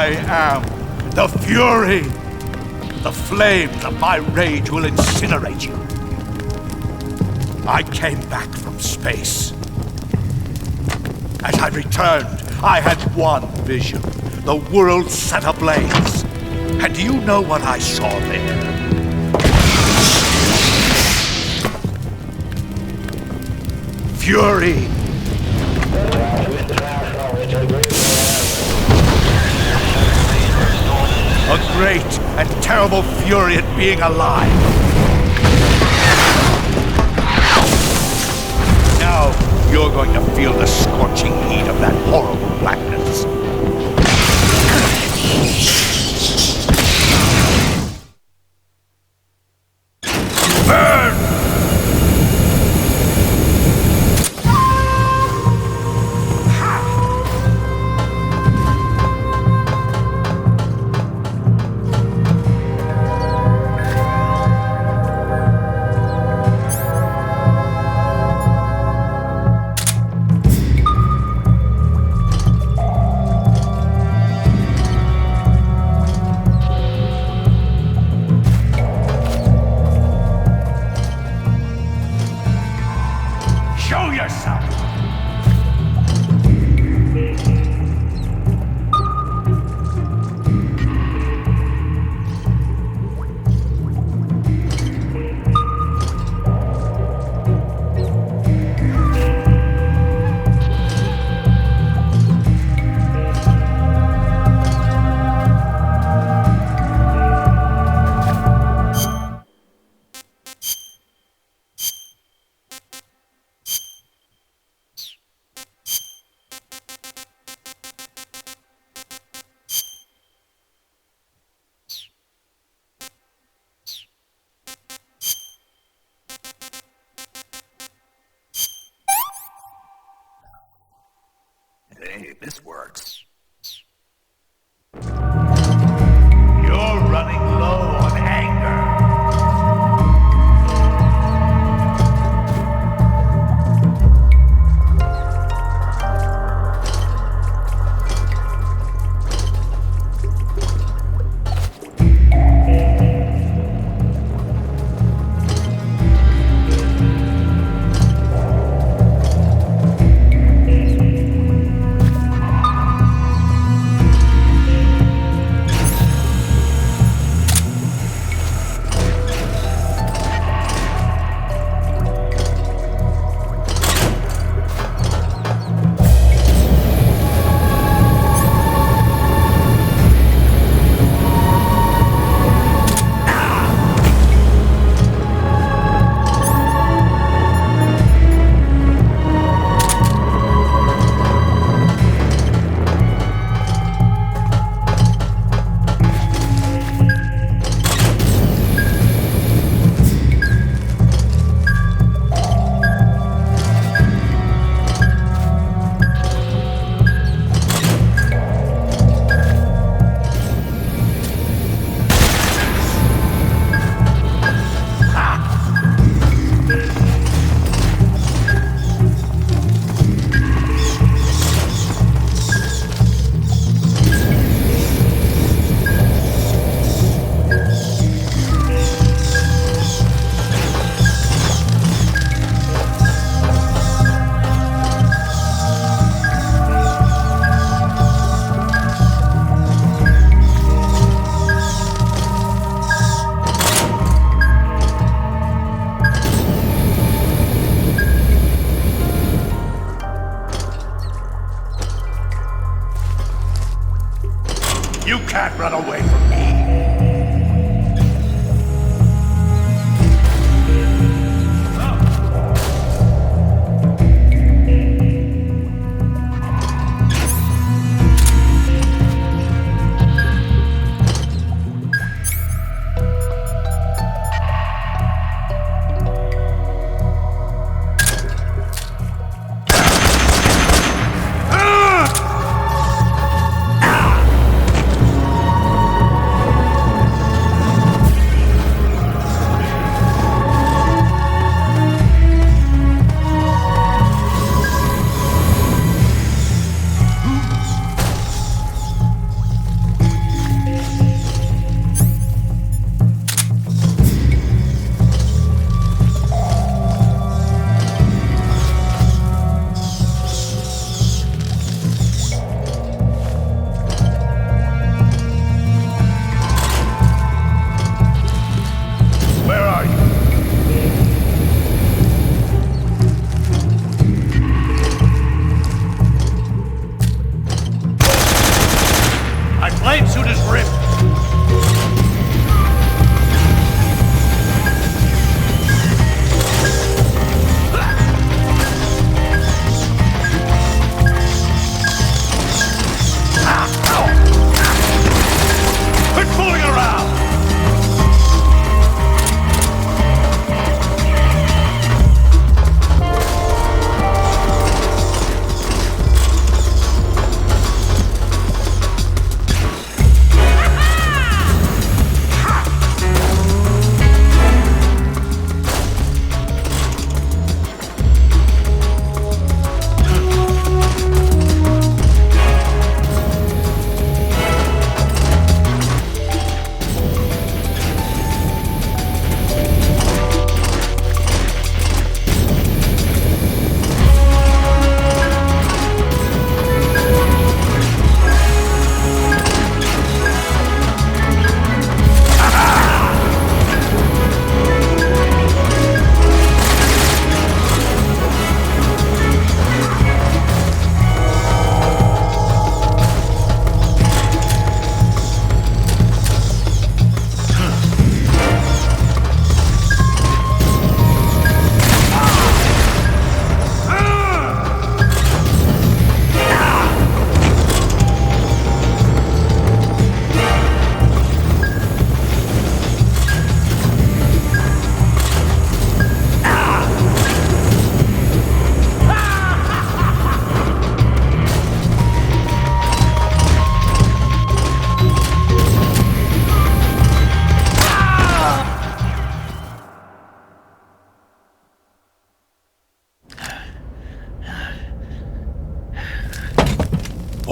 I am the fury. The flames of my rage will incinerate you. I came back from space. As I returned, I had one vision. The world set ablaze. And do you know what I saw there? Fury. A great and terrible fury at being alive. Now you're going to feel the scorching heat of that horrible blackness. Burn! Show yourself! Hey, this works. You're running low on anger.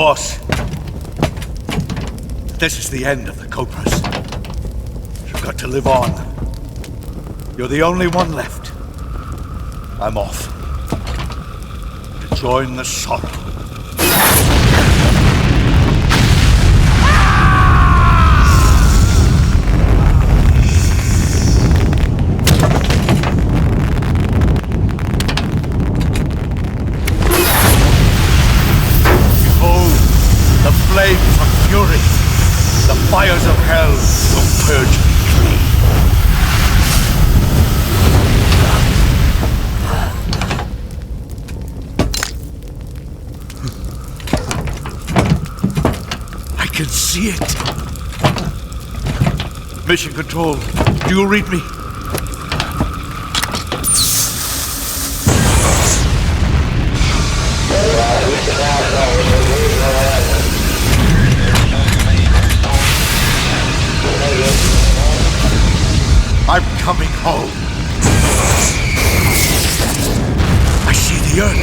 Boss, this is the end of the Cobras. You've got to live on. You're the only one left. I'm off. To join the sorrow. Flames of fury, the fires of hell will purge me clean. I can see it. Mission Control, do you read me? I'm coming home. I see the earth.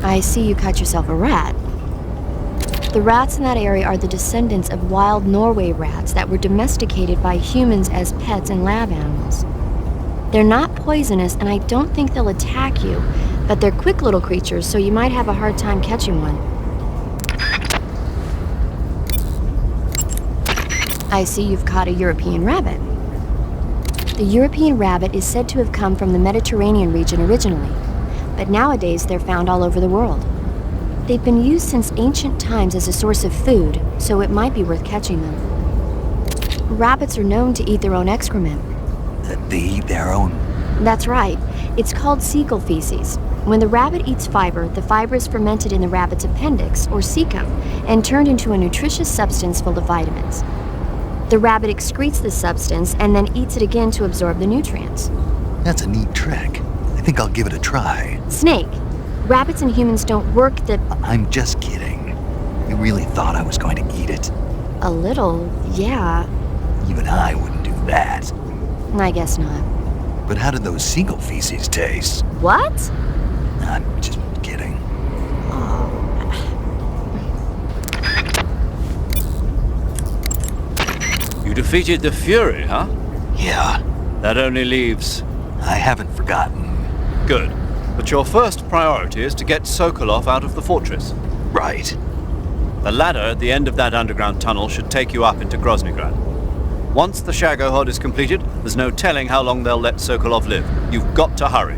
I see you cut yourself a rat. The rats in that area are the descendants of wild Norway rats that were domesticated by humans as pets and lab animals. They're not poisonous, and I don't think they'll attack you, but they're quick little creatures, so you might have a hard time catching one. I see you've caught a European rabbit. The European rabbit is said to have come from the Mediterranean region originally, but nowadays they're found all over the world. They've been used since ancient times as a source of food, so it might be worth catching them. Rabbits are known to eat their own excrement. They eat their own? That's right. It's called cecal feces. When the rabbit eats fiber, the fiber is fermented in the rabbit's appendix, or cecum, and turned into a nutritious substance full of vitamins. The rabbit excretes this substance and then eats it again to absorb the nutrients. That's a neat trick. I think I'll give it a try. Snake, rabbits and humans don't work the... I'm just kidding. You really thought I was going to eat it? A little, yeah. Even I wouldn't do that. I guess not. But how did those seagull feces taste? What? I'm just kidding. You defeated the Fury, huh? Yeah, That only leaves... I haven't forgotten. Good. But your first priority is to get Sokolov out of the fortress. Right. The ladder at the end of that underground tunnel should take you up into Groznygrad. Once the Shagohod is completed, there's no telling how long they'll let Sokolov live. You've got to hurry.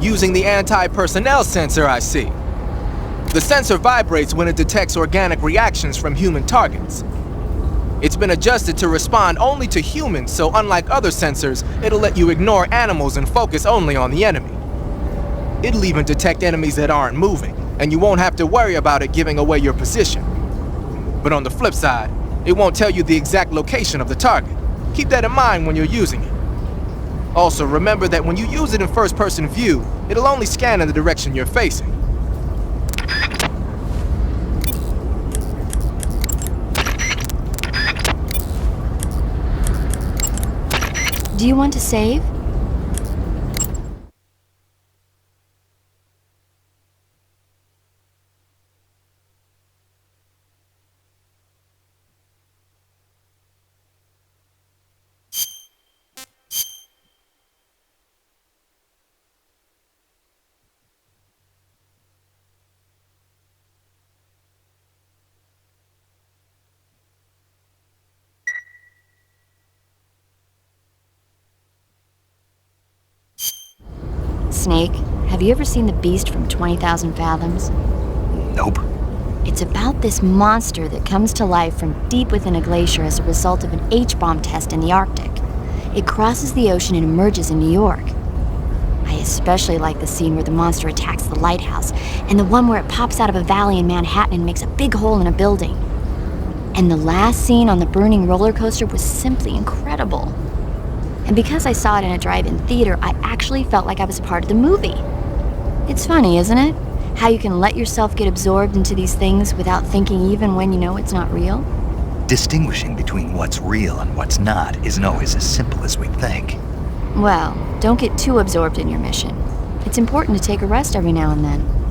Using the anti-personnel sensor, I see. The sensor vibrates when it detects organic reactions from human targets. It's been adjusted to respond only to humans, so unlike other sensors, it'll let you ignore animals and focus only on the enemy. It'll even detect enemies that aren't moving, and you won't have to worry about it giving away your position. But on the flip side, it won't tell you the exact location of the target. Keep that in mind when you're using it. Also, remember that when you use it in first-person view, It'll only scan in the direction you're facing. Do you want to save? Snake, have you ever seen The Beast from 20,000 Fathoms? Nope. It's about this monster that comes to life from deep within a glacier as a result of an H-bomb test in the Arctic. It crosses the ocean and emerges in New York. I especially like the scene where the monster attacks the lighthouse, and the one where it pops out of a valley in Manhattan and makes a big hole in a building. And the last scene on the burning roller coaster was simply incredible. And because I saw it in a drive-in theater, I actually felt like I was part of the movie. It's funny, isn't it? How you can let yourself get absorbed into these things without thinking even when you know it's not real? Distinguishing between what's real and what's not isn't always as simple as we think. Well, don't get too absorbed in your mission. It's important to take a rest every now and then.